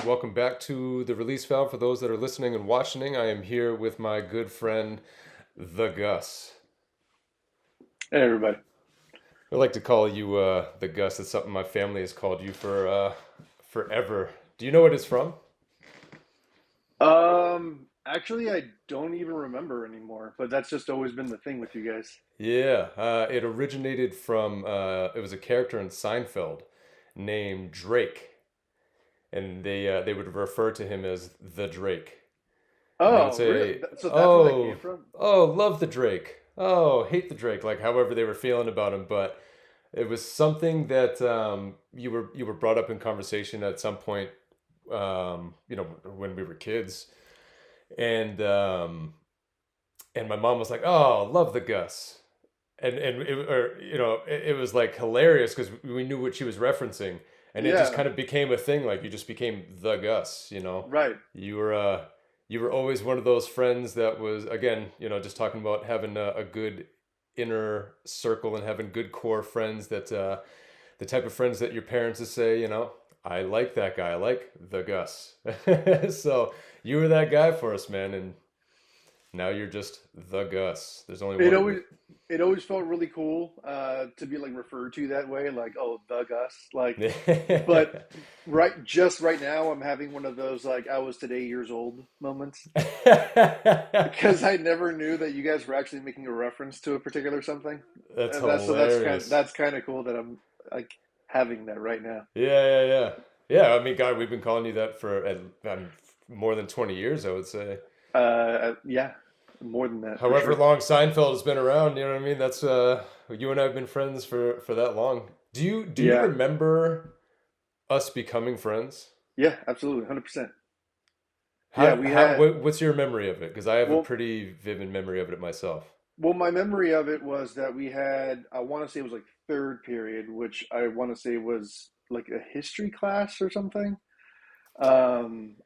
Welcome back to the release valve. For those that are listening and watching, I am here with my good friend, the Gus. Hey everybody. I like to call you the Gus. It's something my family has called you for forever. Do you know what it's from? Actually, I don't even remember anymore, but that's just always been the thing with you guys. Yeah, it originated from it was a character in Seinfeld named Drake, and they would refer to him as the Drake. And they would Oh, really? say, So that's where that "Oh, came from? oh, love the Drake. Oh, hate the Drake." Like however they were feeling about him, but it was something that you were brought up in conversation at some point. When we were kids, and my mom was like, "Oh, love the Gus," it was like hilarious because we knew what she was referencing, and it just Yeah, kind of became a thing. Like you just became the Gus. right. You were you were always one of those friends that was, again, just talking about having a good inner circle and having good core friends that the type of friends that your parents would say, I like that guy. I like the Gus. So you were that guy for us, man, and now you're just the Gus. There's only It one of you. always it always felt really cool to be like referred to that way, like oh the Gus, like. But right now, I'm having one of those like I was today years old moments because I never knew that you guys were actually making a reference to a particular something. That's And that's hilarious. that's kind of cool that I'm like having that right now. Yeah, yeah, yeah. Yeah, I mean, God, we've been calling you that for more than 20 years, I would say. Yeah, more than that for However sure. long Seinfeld has been around, you know what I mean? That's you and I have been friends for that long. Do you Yeah, remember us becoming friends? yeah, absolutely, 100%. Yeah, How we how had what's your memory of it? Because I have a well, pretty vivid memory of it myself. my memory of it was that we had I want to say it was like third period, which I want to say was like a history class or something. Um,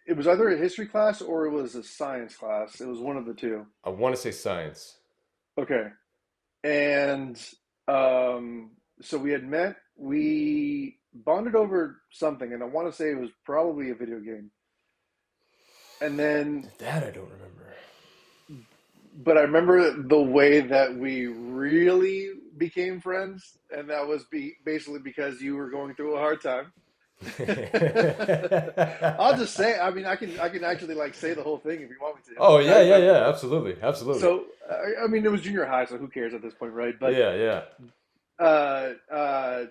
it was either a history class or it was a science class. It was one of the two. I want to say science. Okay, and um, so we had met. We bonded over something, and I want to say it was probably a video game. And then, That I don't remember. but I remember the way that we really became friends, and that was basically because you were going through a hard time. I'll just say, I mean, I can actually like say the whole thing if you want me Oh to. yeah, yeah, yeah, absolutely, absolutely. So I mean, it was junior high, so who cares at this point, right? But Yeah, yeah. uh, uh,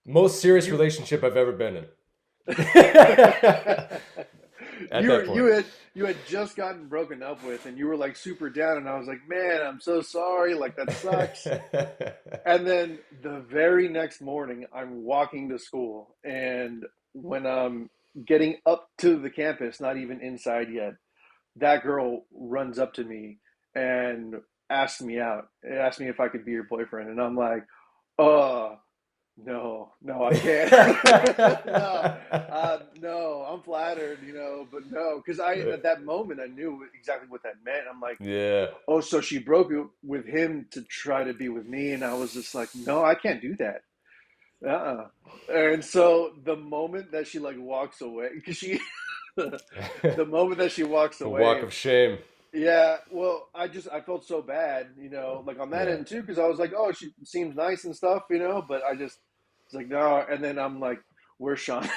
Most serious you relationship I've ever been in. At you that were, point. you had just gotten broken up with, and you were like super down, and I was like, man, I'm so sorry, like that sucks. And then the very next morning, I'm walking to school, and when I'm getting up to the campus, not even inside yet, that girl runs up to me and asks me out. Asked me if I could be your boyfriend, and I'm like, oh no, no, I can't. No, no, I'm flattered, but no, because I at that moment I knew exactly what that meant. I'm like, Yeah. oh, so she broke it with him to try to be with me, and I was just like, no, I can't do that. Uh-uh. And so the moment that she like walks away, because she, the moment that she walks The walk away, of shame. yeah, well, I felt so bad, like on that Yeah. end too, because I was like, oh, she seems nice and stuff, but I just it's like no, and then I'm like, where's Sean?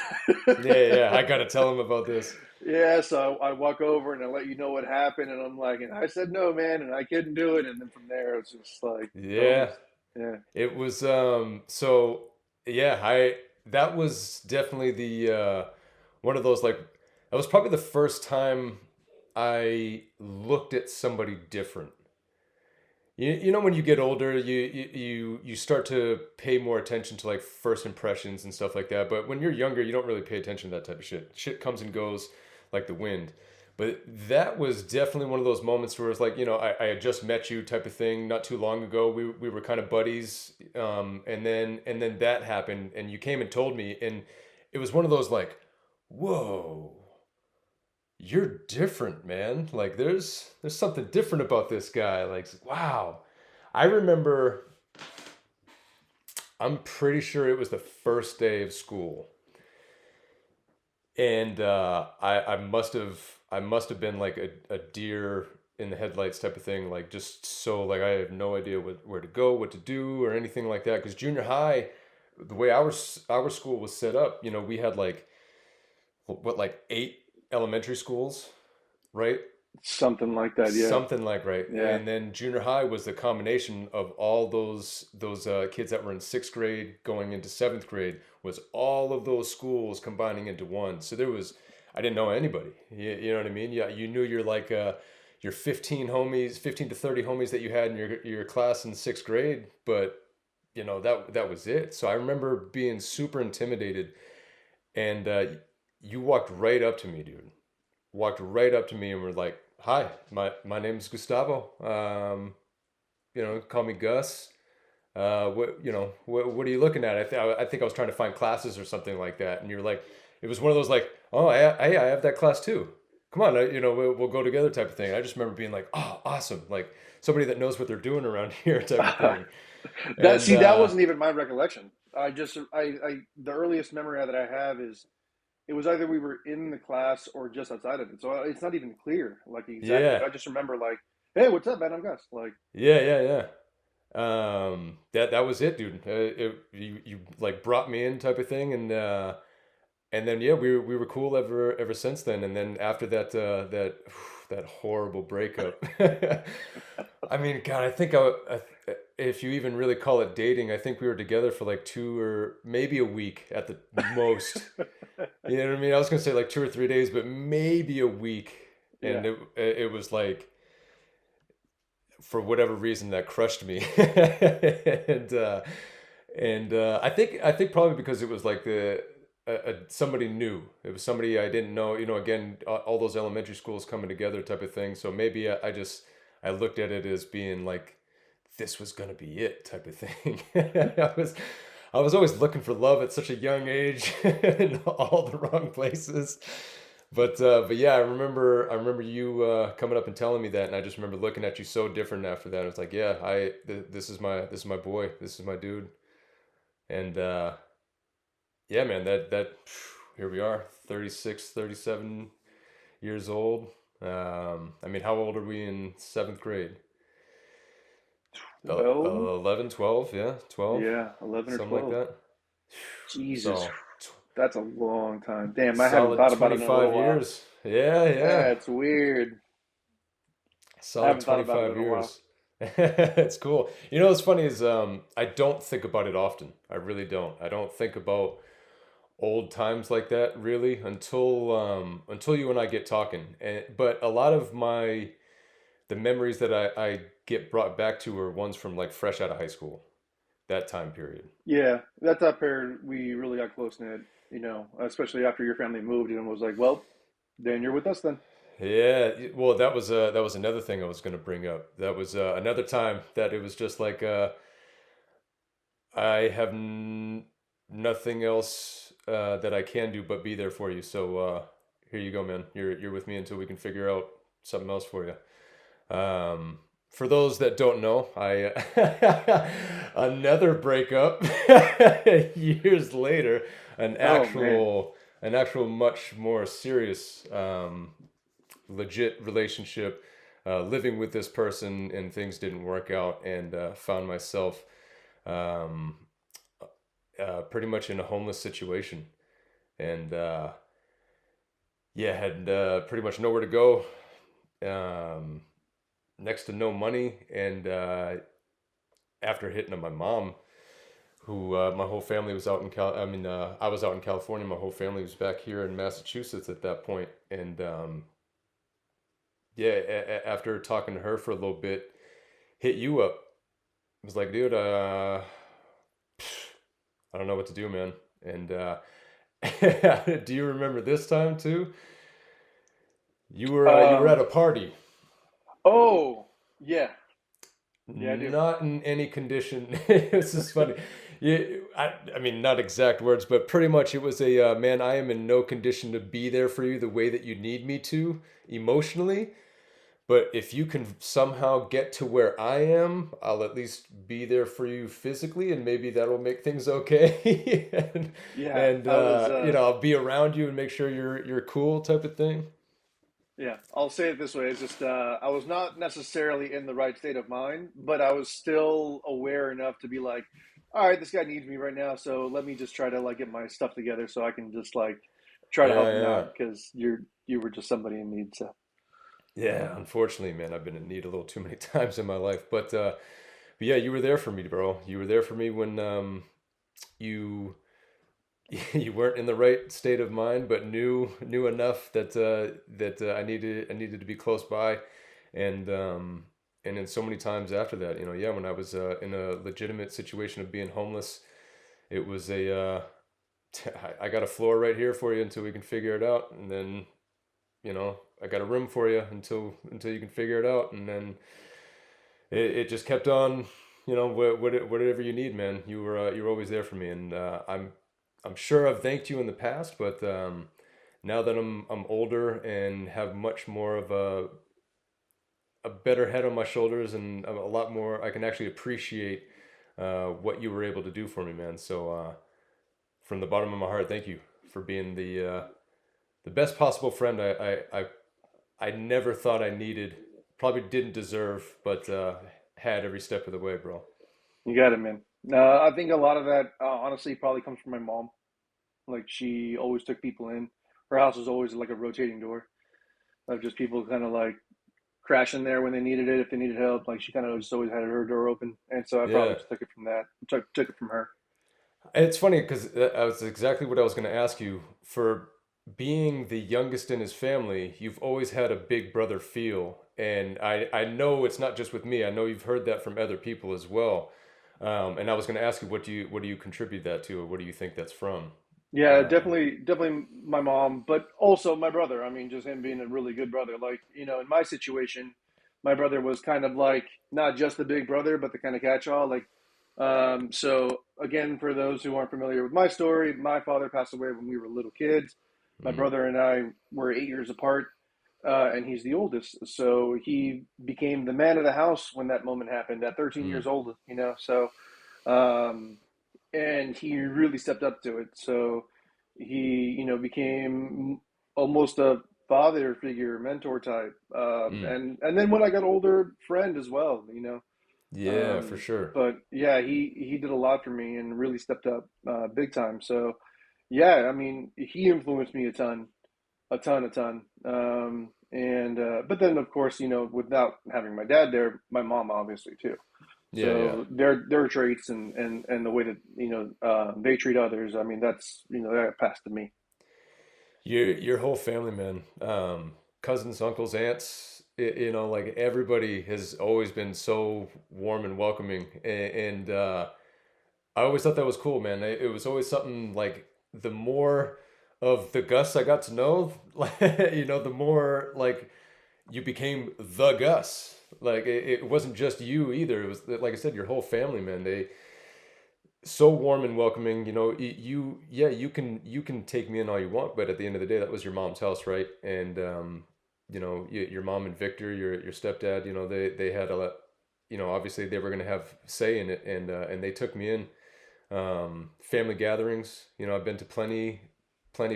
Yeah, yeah. I gotta tell him about this. Yeah, so I walk over and I let you know what happened, and I'm like, and I said no, man, and I couldn't do it, and then from there it's just like Yeah. almost, yeah, It was so yeah, I that was definitely the one of those, like, that was probably the first time I looked at somebody different. You know, when you get older, you start to pay more attention to like first impressions and stuff like that. But when you're younger, you don't really pay attention to that type of shit. Shit comes and goes like the wind. But that was definitely one of those moments where it's like, I had just met you type of thing not too long ago. We were kind of buddies, and then that happened, and you came and told me, and it was one of those like, whoa, you're different, man. Like there's something different about this guy. Like, wow. I remember, I'm pretty sure it was the first day of school. And I must have been like a deer in the headlights type of thing, like just so like I have no idea where to go, what to do, or anything like that. Because junior high, the way our school was set up, we had like what, like 8 elementary schools, right? Something like that. Yeah. Something like right. Yeah. And then junior high was the combination of all those kids that were in 6th grade going into 7th grade, was all of those schools combining into one. So I didn't know anybody. You know what I mean? Yeah, you knew your 15 homies, 15 to 30 homies that you had in your class in 6th grade, but that was it. So I remember being super intimidated, and you walked right up to me, dude. Walked right up to me and were like, "Hi, my name's Gustavo. Call me Gus. What are you looking at?" I think I was trying to find classes or something like that, and you're like, it was one of those like, "Oh, I have that class too. Come on, we'll go together," type of thing. I just remember being like, "Oh, awesome!" Like somebody that knows what they're doing around here, type of thing. That And see, that wasn't even my recollection. The earliest memory that I have is it was either we were in the class or just outside of it. So it's not even clear, like exactly. yeah, But I just remember like, hey, what's up, man? I'm Gus. Like, yeah, yeah, yeah. That was it, dude. You like brought me in, type of thing, and then yeah, we were cool ever since then. And then after that horrible breakup, I mean, God, I think if you even really call it dating, I think we were together for like 2 or maybe a week at the most. You know what I mean? I was gonna say like 2 or 3 days, but maybe a week. yeah, And it was like, for whatever reason, that crushed me. And I think probably because it was like somebody new. It was somebody I didn't know. Again, all those elementary schools coming together, type of thing. So maybe I looked at it as being like, this was gonna be it, type of thing. I was always looking for love at such a young age in all the wrong places. But yeah, I remember you coming up and telling me that, and I just remember looking at you so different after that. It's like, yeah, this is my boy, this is my dude. And yeah, man, that here we are, 36, 37 years old. I mean, how old are we in 7th grade? 12, 11, 12, yeah, 12, yeah, 11 or something like 12. that. Jesus, So that's a long time. Damn, I hadn't solid thought about it in a little 25 while. years. Yeah, yeah. That's weird. I Solid haven't thought about it in 25 a while. years. It's cool. What's funny is I don't think about it often. I really don't. I don't think about old times like that really until you and I get talking. But a lot of the memories that I get brought back to are ones from like fresh out of high school, that time period. Yeah, that's up here. We really got close knit, especially after your family moved and was like, well, then you're with us then. Yeah, well, that was another thing I was going to bring up. That was another time that it was just like, I have nothing else that I can do but be there for you. So here you go, man. You're with me until we can figure out something else for you. For those that don't know, I another breakup years later, an Oh man. actual an actual much more serious, legit relationship, living with this person, and things didn't work out, and found myself um, pretty much in a homeless situation, and yeah, had pretty much nowhere to go, um, next to no money, and after hitting on my mom, who my whole family was out in I mean, I was out in California. My whole family was back here in Massachusetts at that point, and yeah, after talking to her for a little bit, hit you up. I was like, dude, I don't know what to do, man. And do you remember this time too? You were at Um. a party, Oh, yeah, yeah, I do. not in any condition. This is funny. Yeah, I mean, not exact words, but pretty much it was a man, I am in no condition to be there for you the way that you need me to emotionally. But if you can somehow get to where I am, I'll at least be there for you physically, and maybe that'll make things okay. Yeah, and I was. I'll be around you and make sure you're cool, type of thing. Yeah, I'll say it this way: it's just I was not necessarily in the right state of mind, but I was still aware enough to be like, all right, this guy needs me right now, so let me just try to like get my stuff together so I can just like try to Yeah, help him yeah, out because you were just somebody in need. So yeah. Unfortunately, man, I've been in need a little too many times in my life, but yeah, you were there for me, bro. You were there for me when you you weren't in the right state of mind, but knew enough that I needed to be close by, and and then so many times after that, yeah, when I was in a legitimate situation of being homeless, it was I got a floor right here for you until we can figure it out, and then I got a room for you until you can figure it out, and then it just kept on. Whatever you need, man. You were always there for me, and I'm sure I've thanked you in the past, but now that I'm older and have much more of a better head on my shoulders and a lot more, I can actually appreciate what you were able to do for me, man. So from the bottom of my heart, thank you for being the best possible friend I never thought I needed, probably didn't deserve, but had every step of the way, bro. you got it, man. I think a lot of that honestly probably comes from my mom. Like she always took people in. Her house was always like a rotating door of just people kind of like crashing there when they needed it if they needed help. Like she kind of just always had her door open, and so I probably Yeah. just took it from that. Took it from her. It's funny because that was exactly what I was going to ask you. For being the youngest in his family, you've always had a big brother feel. And I know it's not just with me. I know you've heard that from other people as well. And I was going to ask you, what do you contribute that to, or what do you think that's from? Yeah, Um, definitely my mom, but also my brother. I mean, just him being a really good brother. Like, in my situation, my brother was kind of like not just the big brother, but the kind of catch-all. Like, so again, for those who aren't familiar with my story, my father passed away when we were little kids. My mm, brother and I were 8 years apart, and he's the oldest. So he became the man of the house when that moment happened at 13 mm, years old, So, um, and he really stepped up to it. So he, became almost a father figure, mentor type, mm. and then when I got older, friend as well. Yeah, for sure. But yeah, he did a lot for me and really stepped up big time. So yeah, I mean, he influenced me a ton, a ton, a ton. And but then of course, without having my dad there, my mom obviously too. Yeah, yeah. So their traits and the way that they treat others, I mean, that's that passed to me. Your whole family, man. Cousins, uncles, aunts. Like everybody has always been so warm and welcoming, and I always thought that was cool, man. It was always something like the more of the Gus I got to know, the more like you became the Gus. Like it wasn't just you either. It was like I said, your whole family, man. They so warm and welcoming. Yeah, you can take me in all you want, but at the end of the day, that was your mom's house, right? And your mom and Victor, your stepdad, they had a lot. Obviously they were gonna have say in it, and they took me in. Family gatherings, I've been to plenty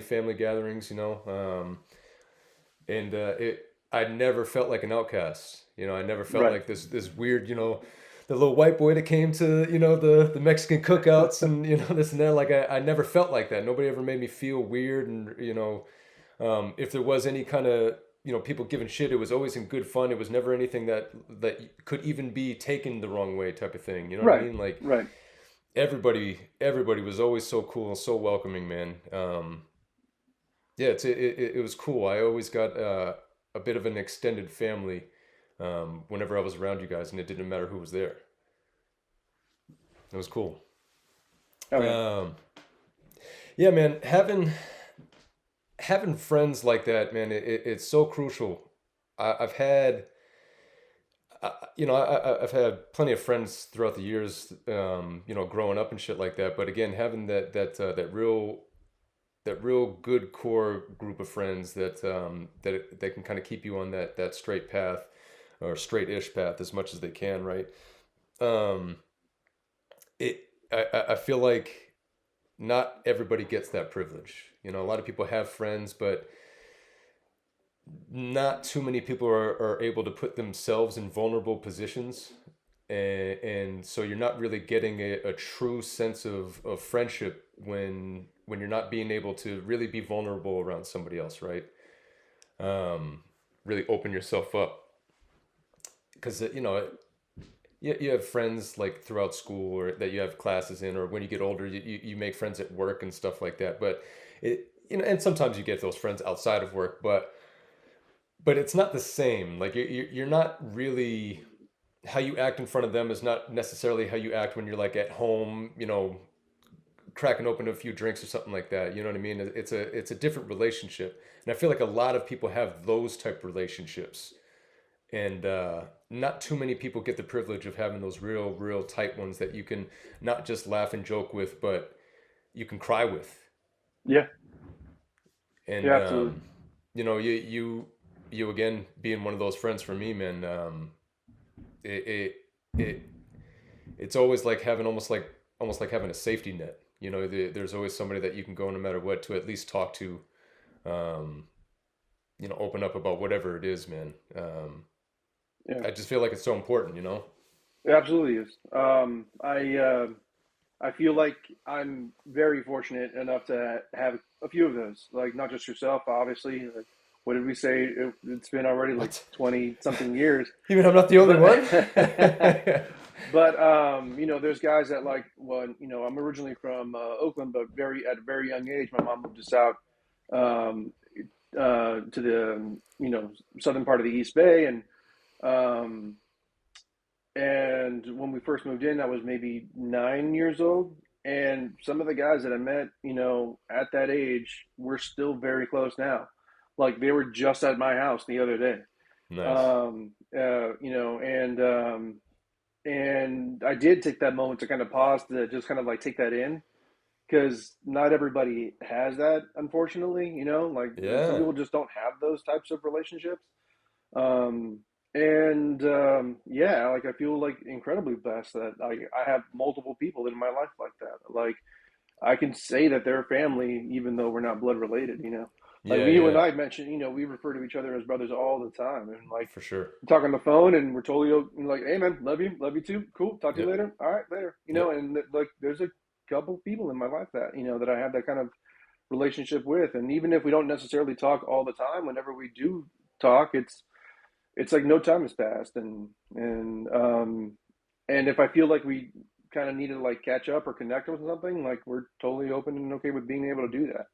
family gatherings, and it I never felt like an outcast. I never felt Right. like this weird, the little white boy that came to the Mexican cookouts and this and that. Like I never felt like that. Nobody ever made me feel weird, and if there was any kind of people giving shit, it was always in good fun. It was never anything that could even be taken the wrong way, type of thing. You know what I Right. mean? Like Right. everybody was always so cool and so welcoming, man. Yeah, it was cool. I always got a bit of an extended family whenever I was around you guys, and it didn't matter who was there. It was cool. Oh yeah. Um, yeah, man, having friends like that, man, it's so crucial. I've had I've had plenty of friends throughout the years, growing up and shit like that. But again, having that real good core group of friends that can kind of keep you on that straight path or straight-ish path as much as they can, right? Um, it I feel like not everybody gets that privilege. A lot of people have friends, but not too many people are able to put themselves in vulnerable positions. And so you're not really getting a true sense of friendship when you're not being able to really be vulnerable around somebody else, right? Really open yourself up because you have friends like throughout school or that you have classes in, or when you get older you make friends at work and stuff like that. But and sometimes you get those friends outside of work, but it's not the same. Like you're not really, how you act in front of them is not necessarily how you act when you're like at home, cracking open a few drinks or something like that. You know what I mean? It's a different relationship, and I feel like a lot of people have those type of relationships, and not too many people get the privilege of having those real tight ones that you can not just laugh and joke with, but you can cry with. Yeah, And yeah, absolutely. you again being one of those friends for me, man. It it, it it's always like having almost like having a safety net. There's always somebody that you can go no matter what to at least talk to, um, open up about whatever it is, man. Yeah, I just feel like it's so important. it absolutely is. I feel like I'm very fortunate enough to have a few of those. Like not just yourself, obviously. Like, what did we say? It's been already like What? 20 something years, Even I'm not the only but one? but there's guys that like, well, I'm originally from Oakland, but very at a very young age, my mom moved us out um, to the southern part of the East Bay, um, and when we first moved in, I was maybe 9 years old. And some of the guys that I met, at that age, we're still very close now. Like they were just at my house the other day. Nice. And I did take that moment to kind of pause to just kind of like take that in because not everybody has that, unfortunately. Like some Yeah. people just don't have those types of relationships. And yeah, like I feel like incredibly blessed that I have multiple people in my life like that. Like I can say that they're family, even though we're not blood related. Like Yeah, when you and yeah, I mentioned, we refer to each other as brothers all the time, and like for sure. we talk on the phone, and we're totally like, "Hey man, love you too. Cool, talk to you Yep. later. All right, later." Yep. And like there's a couple people in my life that that I have that kind of relationship with, and even if we don't necessarily talk all the time, whenever we do talk, it's like no time has passed, and if I feel like we kind of need to like catch up or connect with something, like we're totally open and okay with being able to do that.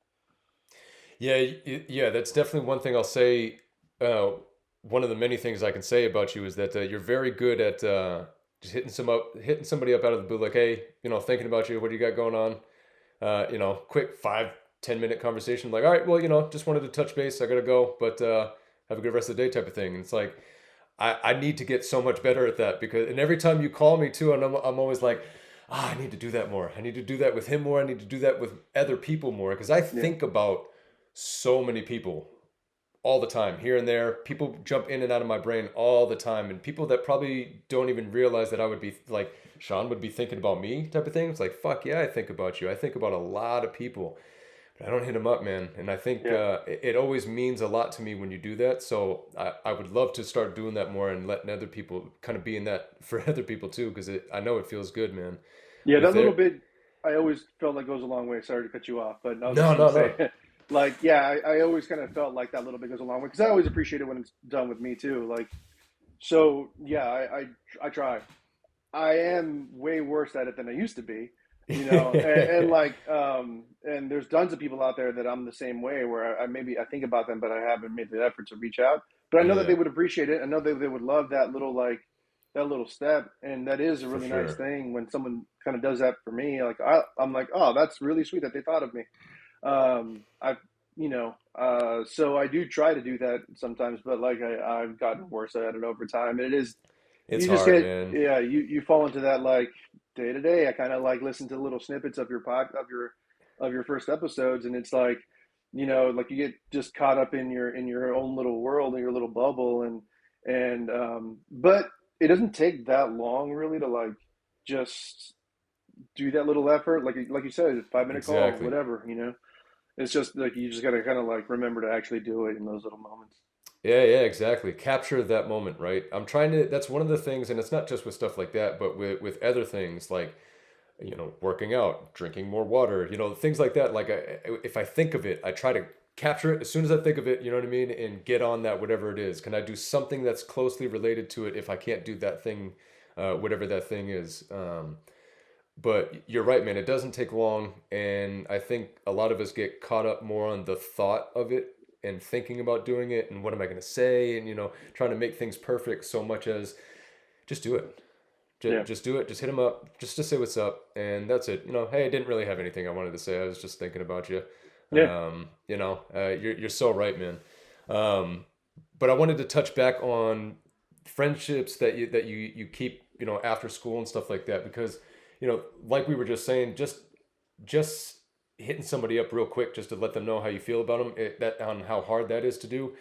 Yeah, yeah, that's definitely one thing I'll say. Uh, One of the many things I can say about you is that you're very good at just hitting somebody up out of the blue, like, hey, thinking about you. What do you got going on? Quick 5-10 minute conversation. Like, all right, well, just wanted to touch base. I gotta go, but have a good rest of the day, type of thing. And it's like I need to get so much better at that and every time you call me too, and I'm always like, I need to do that more. I need to do that with him more. I need to do that with other people more because I Yeah, think about so many people all the time, here and there. People jump in and out of my brain all the time, and people that probably don't even realize that I would be like, Sean would be thinking about me, type of thing. It's like, fuck yeah, I think about you. I think about a lot of people, but I don't hit them up, man. And I think yeah. it always means a lot to me when you do that. So I would love to start doing that more and letting other people kind of be in that for other people too, because I know it feels good, man. Yeah, With that little their bit I always felt like goes a long way. Sorry to cut you off, but I was just no, gonna no, say, no. like, yeah, I always kind of felt like that little bit goes a long way because I always appreciate it when it's done with me too. Like, so yeah, I try. I am way worse at it than I used to be, and like, and there's tons of people out there that I'm the same way where I maybe I think about them, but I haven't made the effort to reach out. But I know that they Yeah, would appreciate it. I know that they would love that little like that little step, and that is a for really nice sure. thing when someone kind of does that for me. Like I'm like, oh, that's really sweet that they thought of me. I so I do try to do that sometimes, but like I've gotten worse at it over time. And it is It's You just hard, get, man. yeah, you fall into that like day to day. I kind of like listen to little snippets of of your first episodes, and it's like, like you get just caught up in your own little world, in your little bubble, and but it doesn't take that long really to like just do that little effort, like you said, 5 minute call, Exactly. whatever, It's just like you just gotta kind of like remember to actually do it in those little moments. Yeah, yeah, exactly. Capture that moment, right? I'm trying to, that's one of the things, and it's not just with stuff like that, but with other things like, working out, drinking more water, things like that. Like, if I think of it, I try to capture it as soon as I think of it, you know what I mean? And get on that, whatever it is. Can I do something that's closely related to it if I can't do that thing, whatever that thing is? But you're right, man. It doesn't take long, and I think a lot of us get caught up more on the thought of it and thinking about doing it and what am I going to say and trying to make things perfect so much as just do it. Yeah, Just do it. Just hit him up, just to say what's up, and that's it. Hey, I didn't really have anything I wanted to say. I was just thinking about you. yeah, You're so right, man. Um, but I wanted to touch back on friendships that you keep after school and stuff like that because like we were just saying, just hitting somebody up real quick just to let them know how you feel about them, that on how hard that is to do.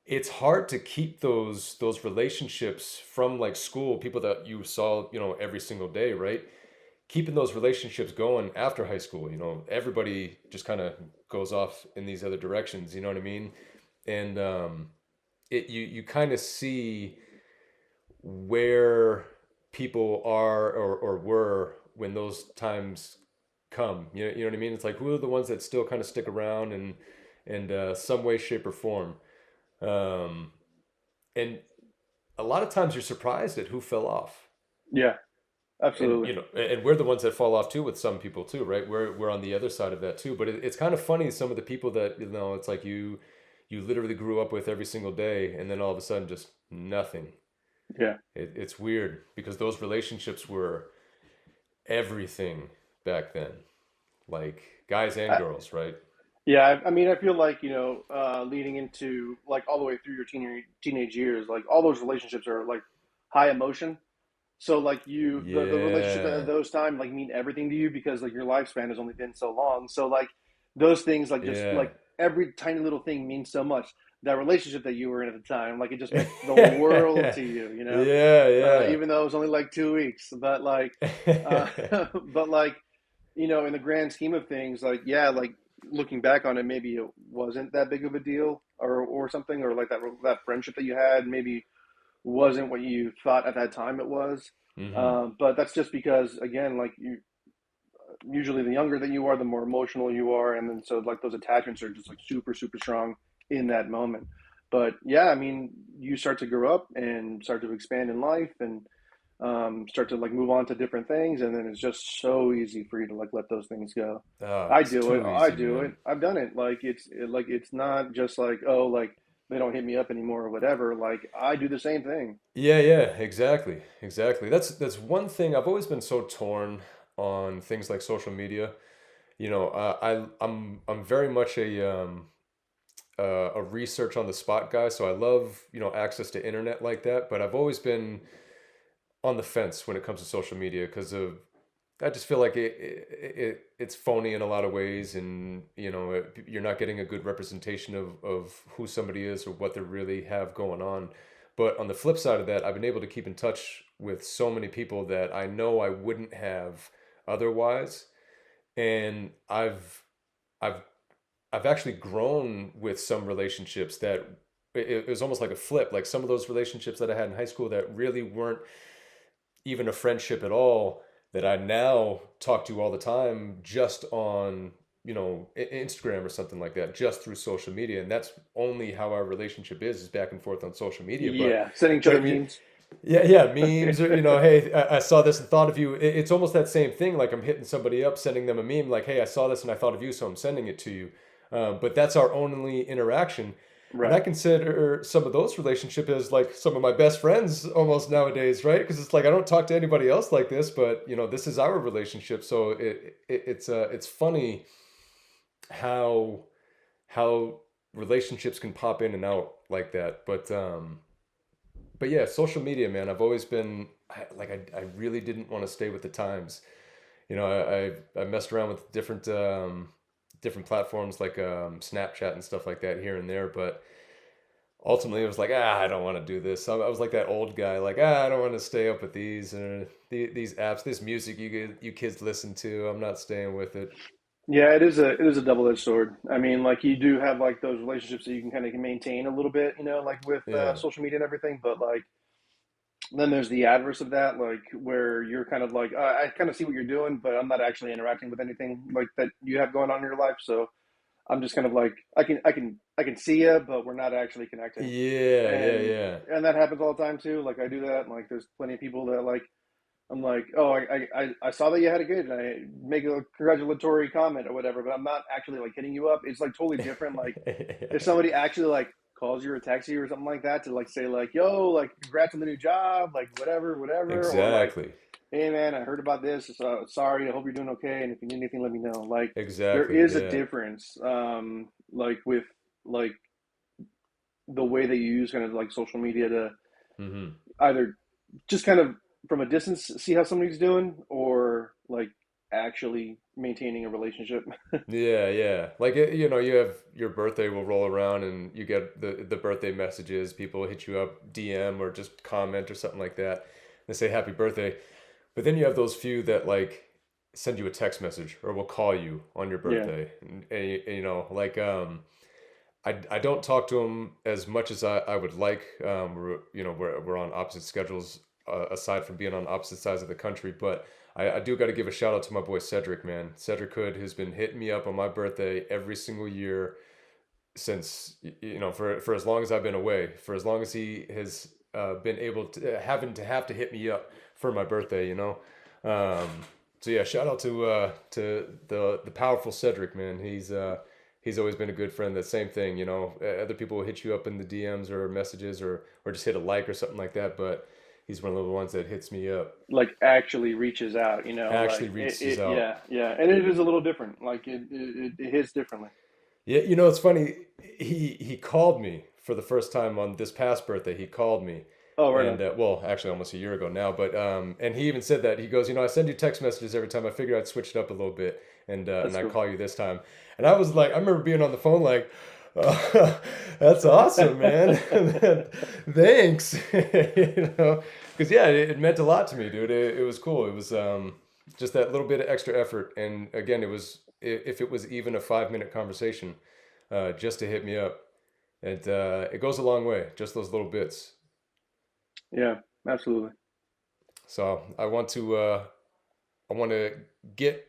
It's hard to keep those relationships from like school, people that you saw every single day, right? Keeping those relationships going after high school. Everybody just kind of goes off in these other directions, you know what I mean? And you kind of see where people are or were when those times come. You know what I mean? It's like, who are the ones that still kind of stick around and some way, shape, or form. Um, and a lot of times you're surprised at who fell off. yeah, And absolutely. and we're the ones that fall off too with some people too, right? We're on the other side of that too. But it's kind of funny, some of the people that it's like you literally grew up with every single day, and then all of a sudden just nothing. Yeah. It's weird because those relationships were everything back then, like guys and I, girls, right? yeah, I mean, I feel like, leading into like all the way through your teenage years, like all those relationships are like high emotion. So like the relationship at Yeah, those time like mean everything to you because like your lifespan has only been so long. So like those things like just yeah. like every tiny little thing means so much. That relationship that you were in at the time, like it just meant the world to you, Yeah, even though it was only like 2 weeks. But like, uh, yeah. but like, in the grand scheme of things, like yeah, like looking back on it, maybe it wasn't that big of a deal, or something, or like that friendship that you had maybe wasn't what you thought at that time it was. Hmm. But that's just because, again, like you, usually the younger that you are, the more emotional you are, and then so like those attachments are just like super, super strong in that moment. But yeah, I mean, you start to grow up and start to expand in life, and start to like move on to different things, and then it's just so easy for you to like let those things go. Oh, I it's do it. too I easy, do it. man. I've done it. Like like it's not just like, oh, like they don't hit me up anymore or whatever. Like I do the same thing. Yeah, yeah, exactly, exactly. That's one thing I've always been so torn on things like social media. I'm very much a research on the spot guy, so I love access to internet like that. But I've always been on the fence when it comes to social media because of I just feel like it's phony in a lot of ways, and you're not getting a good representation of who somebody is or what they really have going on. But on the flip side of that, I've been able to keep in touch with so many people that I know I wouldn't have otherwise, and I've I've actually grown with some relationships that it was almost like a flip. Like some of those relationships that I had in high school that really weren't even a friendship at all that I now talk to all the time just on, Instagram or something like that, just through social media. And that's only how our relationship is back and forth on social media. Yeah, sending each other But memes. yeah, yeah, memes or, hey, I saw this and thought of you. It's almost that same thing. Like I'm hitting somebody up, sending them a meme like, hey, I saw this and I thought of you, so I'm sending it to you. But that's our only interaction. And I Right. consider some of those relationships as like some of my best friends almost nowadays, right? Because it's like I don't talk to anybody else like this, but this is our relationship. So it's funny how how relationships can pop in and out like that. But but yeah, social media, man. I've always been I really didn't want to stay with the times. You know, I messed around with different platforms like Snapchat and stuff like that here and there, but ultimately it was like, I don't want to do this. I was like that old guy, like, I don't want to stay up with these these apps, this music you kids listen to. I'm not staying with it. Yeah, it is a double edged sword. I mean, like you do have like those relationships that you can kind of maintain a little bit, you know, like with Yeah, social media and everything. But like then there's the adverse of that, like where you're kind of like I kind of see what you're doing, but I'm not actually interacting with anything like that you have going on in your life. So I'm just kind of like I can see you, but we're not actually connecting. yeah, yeah, And yeah. and that happens all the time too. Like I do that, and like there's plenty of people that like I'm like, oh, I saw that you had a good, and I make a congratulatory comment or whatever, but I'm not actually like hitting you up. It's like totally different. Like if somebody actually like calls you or texts you or something like that to like say like, yo, like congrats on the new job, like whatever, whatever, or like, Exactly, hey man, I heard about this. So sorry, I hope you're doing okay, and if you need anything, let me know. Like there exactly. is a Yeah. difference, like with like the way that you use kind of like social media to Hmm. either just kind of from a distance see how somebody's doing or like actually maintaining a relationship. Yeah, yeah. Like you know, you have your birthday will roll around and you get the birthday messages. People hit you up, DM or just comment or something like that. They say happy birthday. But then you have those few that like send you a text message or will call you on your Yeah, birthday. You know, like I don't talk to them as much as I would like. You know, we're on opposite schedules aside from being on opposite sides of the country. But I do got to give a shout out to my boy Cedric, man. Cedric Hood has been hitting me up on my birthday every single year since you know for as long as I've been away. For as long as he has been able to having to have to hit me up for my birthday, you know. Um, so yeah, shout out to the powerful Cedric, man. He's always been a good friend. That same thing, you know. Other people will hit you up in the DMs or messages or just hit a like or something like that, but he's one of the ones that hits me up. like actually reaches out, you know, Actually like reaches out. yeah, yeah, and it is a little different. Like it hits differently. Yeah, you know, it's funny. He called me for the first time on this past birthday. He called me, Oh, right and on. well, actually, almost a year ago now. But and he even said that he goes, you know, I send you text messages every time. I figured I'd switch it up a little bit, and That's I cool. call you this time. And I was like, I remember being on the phone like, that's awesome, man. Thanks, you know, because yeah, it meant a lot to me, dude. It was cool. It was just that little bit of extra effort, and again, it was if it was even a 5 minute conversation just to hit me up. It goes a long way, just those little bits. Yeah, absolutely. So I want to get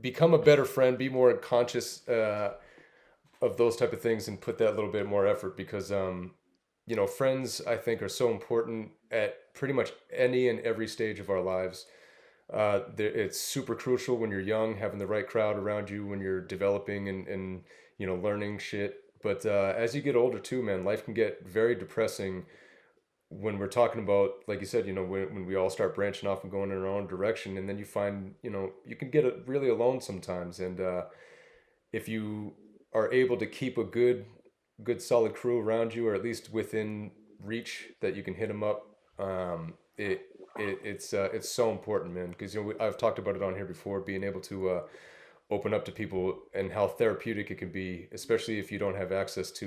become a better friend, be more conscious of those type of things, and put that little bit more effort because you know friends I think are so important at pretty much any and every stage of our lives. It's super crucial when you're young, having the right crowd around you when you're developing and you know learning shit. But as you get older too, man, life can get very depressing when we're talking about, like you said, you know, when we all start branching off and going in our own direction, and then you find, you know, you can get really alone sometimes. And if you are able to keep a good solid crew around you, or at least within reach that you can hit them up, it's so important, man. Because you know I've talked about it on here before, being able to open up to people and how therapeutic it can be, especially if you don't have access to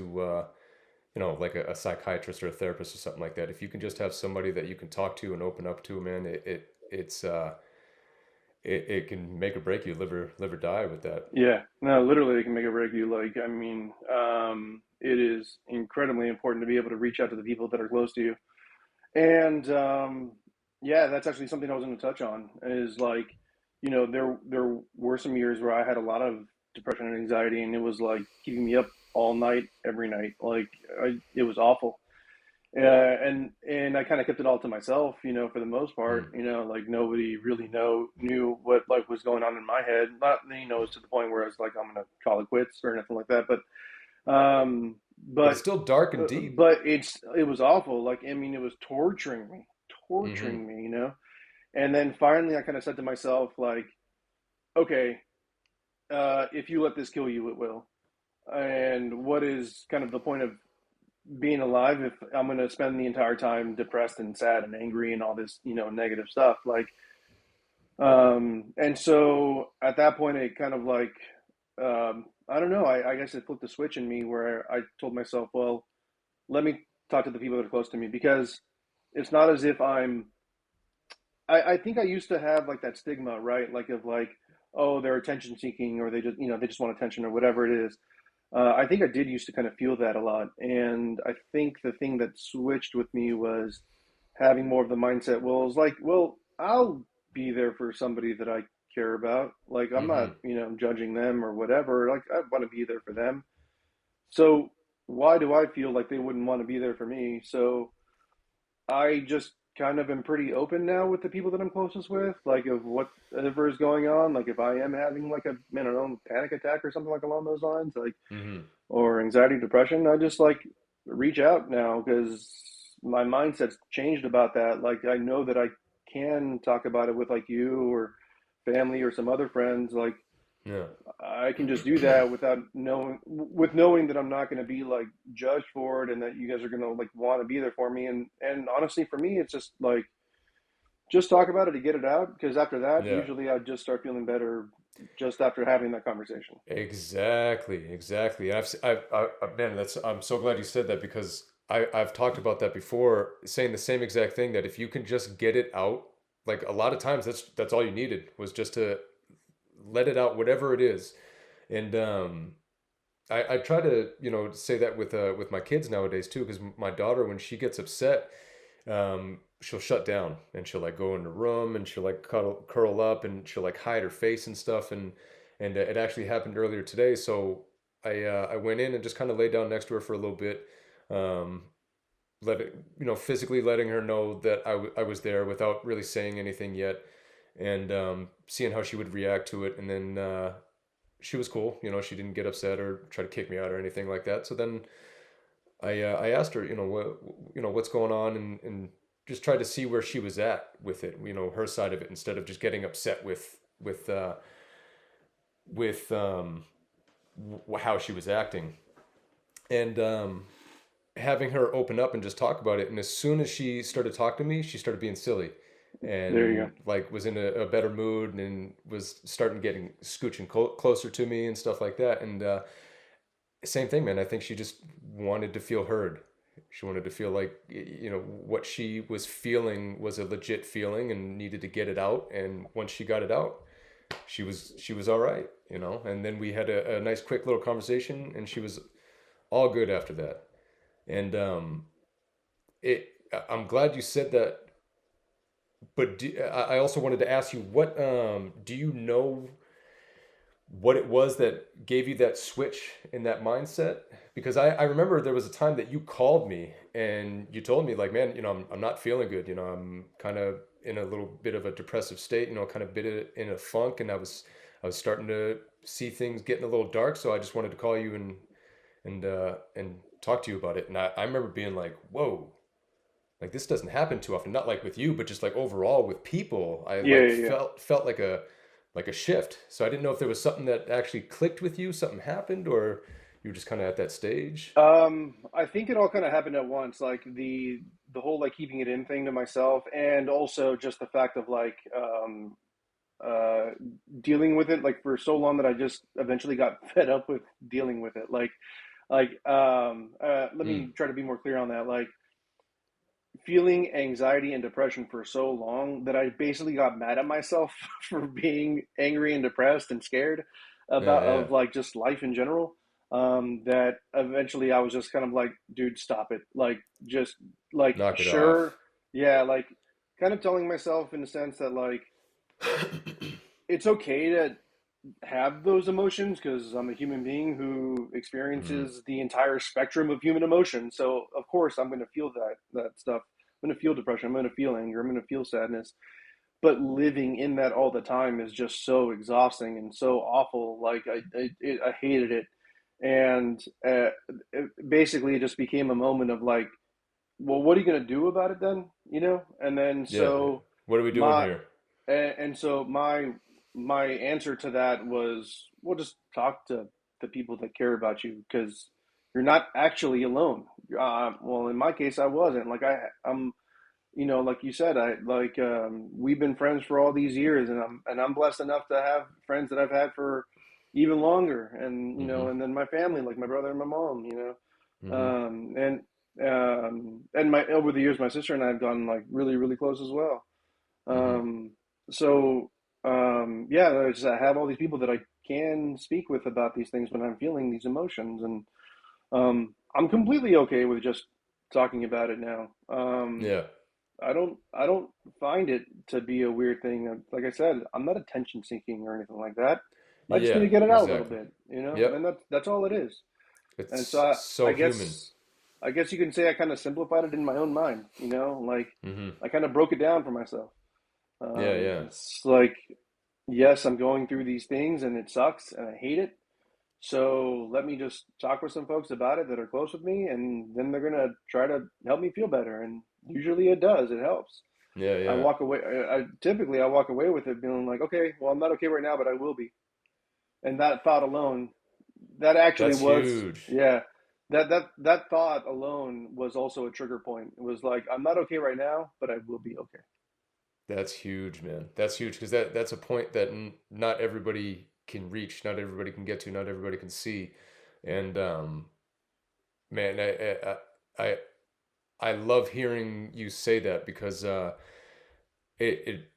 you know like a psychiatrist or a therapist or something like that. If you can just have somebody that you can talk to and open up to, man, it can make or break you, live or die with that. Yeah, no, literally, it can make or break you. Like, I mean, it is incredibly important to be able to reach out to the people that are close to you. And yeah, that's actually something I was going to touch on. Is like, you know, there were some years where I had a lot of depression and anxiety, and it was like keeping me up all night, every night. Like, it was awful. And I kind of kept it all to myself, you know, for the most part. Mm. You know, like nobody really knew what like was going on in my head. Not you know, to the point where I was like, I'm gonna call it quits or anything like that. Um, But it's but still dark and deep. it was awful. Like I mean, it was Mm-hmm. torturing me, you know. And then finally, I kind of said to myself, like, okay, if you let this kill you, it will. And what is kind of the point of being alive if I'm going to spend the entire time depressed and sad and angry and all this, negative stuff. And so at that point, it kind of like, I don't know, I guess it flipped a switch in me where I told myself, well, let me talk to the people that are close to me because it's not as if I think I used to have like that stigma, right? Like of like, oh, they're attention seeking or they just want attention or whatever it is. I think I did used to kind of feel that a lot. And I think the thing that switched with me was having more of the mindset, well, it's like, well, I'll be there for somebody that I care about. Like, I'm not, Mm-hmm. judging them or whatever. Like, I want to be there for them. So why do I feel like they wouldn't want to be there for me? So I just kind of am pretty open now with the people that I'm closest with, like of whatever is going on. Like if I am having like a, I don't know, panic attack or something like along those lines, like Mm-hmm. or anxiety, depression, I just like reach out now because my mindset's changed about that. Like I know that I can talk about it with like you or family or some other friends. Like Yeah. I can just do that without knowing that I'm not going to be like judged for it and that you guys are going to like want to be there for me. And honestly, for me, it's just like just talk about it to get it out because after that, Yeah. usually I just start feeling better just after having that conversation. Exactly, exactly. And man, I'm so glad you said that because I've talked about that before, saying the same exact thing that if you can just get it out, like a lot of times that's all you needed was just to let it out, whatever it is. And I try to say that with my kids nowadays too, because my daughter when she gets upset, she'll shut down and she'll like go in the room and she'll like curl up and she'll like hide her face and stuff and it actually happened earlier today. So I went in and just kind of laid down next to her for a little bit, um, let it physically letting her know that I was there without really saying anything yet, and seeing how she would react to it, and then she was cool. She didn't get upset or try to kick me out or anything like that. So then I asked her, what's going on, and just tried to see where she was at with it, her side of it, instead of just getting upset with how she was acting, and having her open up and just talk about it. And as soon as she started talking to me, she started being silly, There you and like was in a better mood and was starting getting scooching closer to me and stuff like that. And same thing, man. I think she just wanted to feel heard. She wanted to feel like what she was feeling was a legit feeling and needed to get it out. And once she got it out, she was all right, And then we had a nice quick little conversation, and she was all good after that. And it I'm glad you said that. But I also wanted to ask you, what do you know what it was that gave you that switch in that mindset? Because I remember there was a time that you called me and you told me, like, man, I'm not feeling good. I'm kind of in a little bit of a depressive state, kind of bit in a funk, and I was starting to see things getting a little dark. So I just wanted to call you and talk to you about it. And I remember being like, whoa, like this doesn't happen too often. Not like with you, but just like overall with people. I yeah, like yeah, yeah. felt like a shift. So I didn't know if there was something that actually clicked with you, something happened, or you were just kind of at that stage. I think it all kind of happened at once, like the whole like keeping it in thing to myself, and also just the fact of like uh, dealing with it like for so long that I just eventually got fed up with dealing with it. Let Mm. me try to be more clear on that. Like feeling anxiety and depression for so long that I basically got mad at myself for being angry and depressed and scared Yeah, about yeah. of like just life in general. That eventually I was just kind of like, dude, stop it. Like just like Knock it sure, off. yeah, like kind of telling myself in the sense that like it's okay to have those emotions because I'm a human being who Mm. experiences the entire spectrum of human emotion. So of course I'm going to feel that stuff. I'm going to feel depression. I'm going to feel anger. I'm going to feel sadness. But living in that all the time is just so exhausting and so awful. Like I hated it, and basically it just became a moment of like, well, what are you going to do about it then? And then Yeah. so What are we doing my here? and so my answer to that was, well, just talk to the people that care about you because you're not actually alone. Well, in my case, I wasn't. Like I'm, like you said, we've been friends for all these years, and I'm blessed enough to have friends that I've had for even longer, and Mm-hmm. and then my family, like my brother and my mom, Mm-hmm. and my over the years, my sister and I have gotten like really, really close as well. Mm-hmm. Um, so yeah, I have all these people that I can speak with about these things when I'm feeling these emotions, and I'm completely okay with just talking about it now. Yeah. I don't find it to be a weird thing. Like I said, I'm not attention seeking or anything like that. I just need Yeah. to get it out a little Exactly. bit, Yep. and that's all it is. And so It's I so human. guess you can say I kind of simplified it in my own mind. Like Mm-hmm. I kind of broke it down for myself. Yeah. Yeah. It's like, yes, I'm going through these things and it sucks and I hate it. So let me just talk with some folks about it that are close with me, and then they're gonna try to help me feel better. And usually it does. It helps. Yeah. I Yeah. walk away. Typically I walk away with it feeling like, okay, well, I'm not okay right now, but I will be. And that thought alone, that actually That's was, huge. yeah, that thought alone was also a trigger point. It was like, I'm not okay right now, but I will be okay. That's huge, man. That's huge because that's a point that not everybody can reach, not everybody can get to, not everybody can see. And man, I I love hearing you say that because it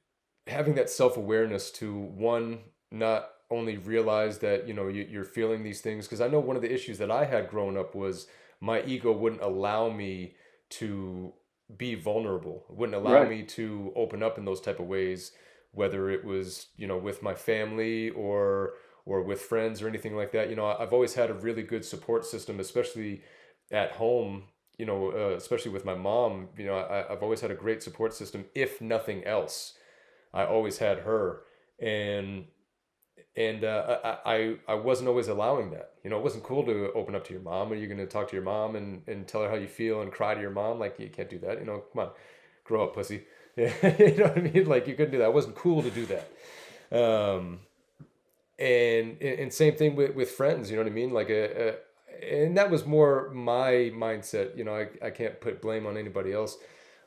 having that self awareness to one not only realize that you're feeling these things, because I know one of the issues that I had growing up was my ego wouldn't allow me to be vulnerable, it wouldn't allow Right. me to open up in those type of ways, whether it was with my family or with friends or anything like that. I've always had a really good support system, especially at home. Especially with my mom. I've always had a great support system, if nothing else. I always had her, and I wasn't always allowing that. It wasn't cool to open up to your mom. Are you going to talk to your mom and tell her how you feel and cry to your mom? Like, you can't do that. Come on, grow up, pussy. Yeah, you know what I mean? Like, you couldn't do that. It wasn't cool to do that. And same thing with friends. You know what I mean? Like and that was more my mindset. I can't put blame on anybody else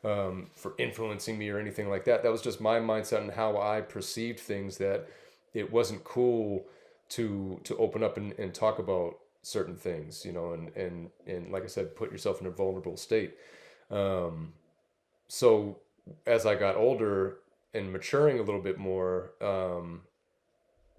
for influencing me or anything like that. That was just my mindset and how I perceived things, that it wasn't cool to open up and talk about certain things, and like I said, put yourself in a vulnerable state. Um, so as I got older and maturing a little bit more,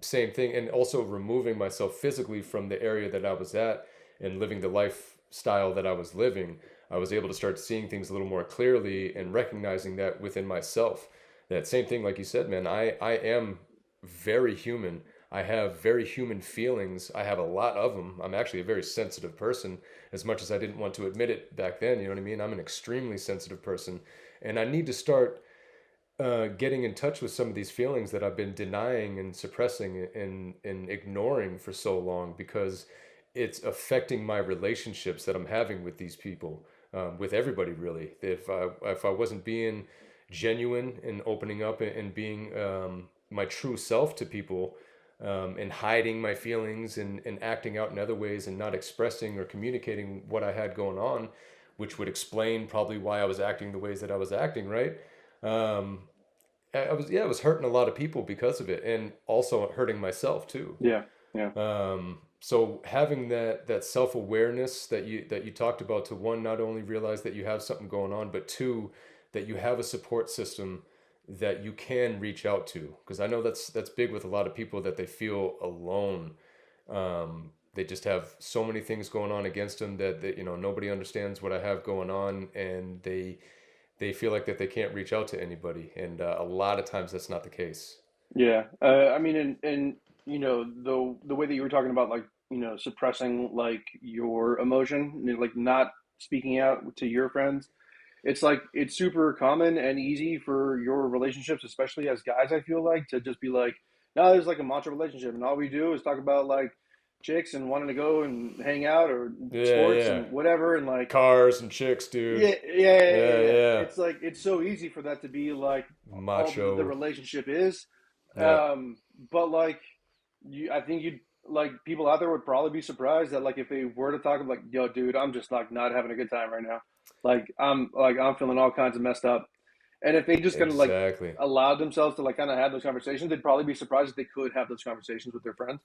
same thing, and also removing myself physically from the area that I was at and living the lifestyle that I was living, I was able to start seeing things a little more clearly and recognizing that within myself. That same thing, like you said, man, I am very human. I have very human feelings. I have a lot of them. I'm actually a very sensitive person, as much as I didn't want to admit it back then. You know what I mean? I'm an extremely sensitive person. And I need to start getting in touch with some of these feelings that I've been denying and suppressing and ignoring for so long, because it's affecting my relationships that I'm having with these people, with everybody really. If I wasn't being genuine and opening up and being my true self to people, and hiding my feelings and acting out in other ways and not expressing or communicating what I had going on, which would explain probably why I was acting the ways that I was acting, right? Um, I was hurting a lot of people because of it, and also hurting myself too. Yeah. Yeah. So having that self awareness that you talked about, to one, not only realize that you have something going on, but two, that you have a support system that you can reach out to, because I know that's big with a lot of people, that they feel alone. They just have so many things going on against them that nobody understands what I have going on, and they feel like that they can't reach out to anybody, and a lot of times that's not the case. Yeah. I mean, and the way that you were talking about, like, suppressing like your emotion, like not speaking out to your friends, it's like it's super common and easy for your relationships, especially as guys, I feel like, to just be like, no, there's like a macho relationship, and all we do is talk about like chicks and wanting to go and hang out or Yeah, sports yeah. and whatever, and like, Cars and chicks, dude. yeah, yeah, yeah, yeah, Yeah, yeah. yeah. It's like it's so easy for that to be like all the Macho. relationship is. Yeah. Um, but like I think you like people out there would probably be surprised that like if they were to talk about like, yo, dude, I'm just like not having a good time right now. I'm feeling all kinds of messed up. And if they just kind of like Exactly. allowed themselves to like kind of have those conversations, they'd probably be surprised if they could have those conversations with their friends.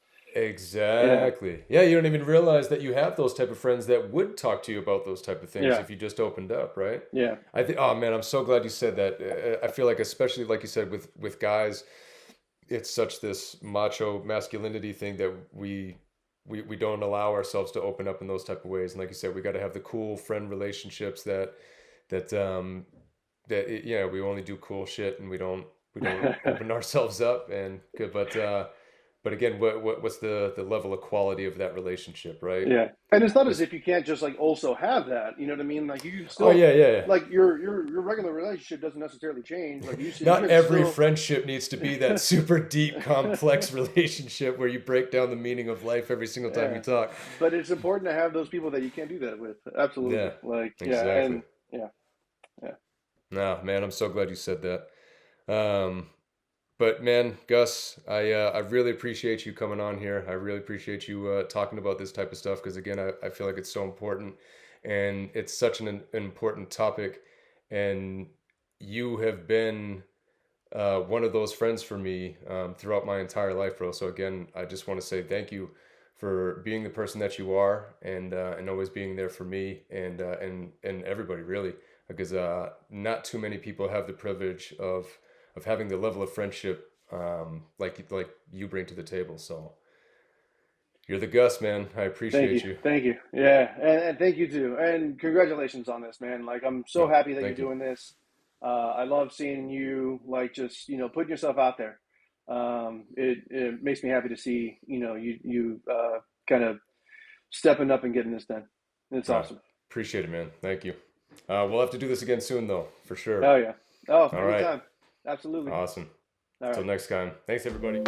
Yeah, Exactly. Yeah, you don't even realize that you have those type of friends that would talk to you about those type of things yeah, if you just opened up, right? yeah, I think. Oh man, I'm so glad you said that. I feel like, especially like you said, with guys, it's such this macho masculinity thing that we don't allow ourselves to open up in those type of ways. And like you said, we got to have the cool friend relationships that yeah, we only do cool shit and we don't open ourselves up and good. But again, what's the level of quality of that relationship, right? yeah. And it's not as This. if you can't just like also have that. You know what I mean? Like you Oh still yeah, yeah, like your regular relationship doesn't necessarily change. Like you not can every still. friendship needs to be that super deep, complex relationship where you break down the meaning of life every single time you Yeah, talk. but it's important to have those people that you can't do that with. Absolutely. Yeah, Like yeah, exactly. and yeah, yeah. No, man, I'm so glad you said that. Um, but man, Gus, I really appreciate you coming on here. I really appreciate you talking about this type of stuff because again, I feel like it's so important and it's such an important topic. And you have been one of those friends for me throughout my entire life, bro. So again, I just want to say thank you for being the person that you are, and always being there for me and everybody really, because not too many people have the privilege of having the level of friendship like you bring to the table. So you're the Gus, man. I Thank appreciate you, you. thank you. Yeah, and thank you too. And congratulations on this, man. Like I'm so No, happy that you're thank you. doing this. I love seeing you like just putting yourself out there. It makes me happy to see you kind of stepping up and getting this done. It's No, awesome. appreciate it, man. Thank you. We'll have to do this again soon, though, for sure. Oh yeah. Oh, All right. anytime. Absolutely. Awesome. All Till right. next time. Thanks, everybody.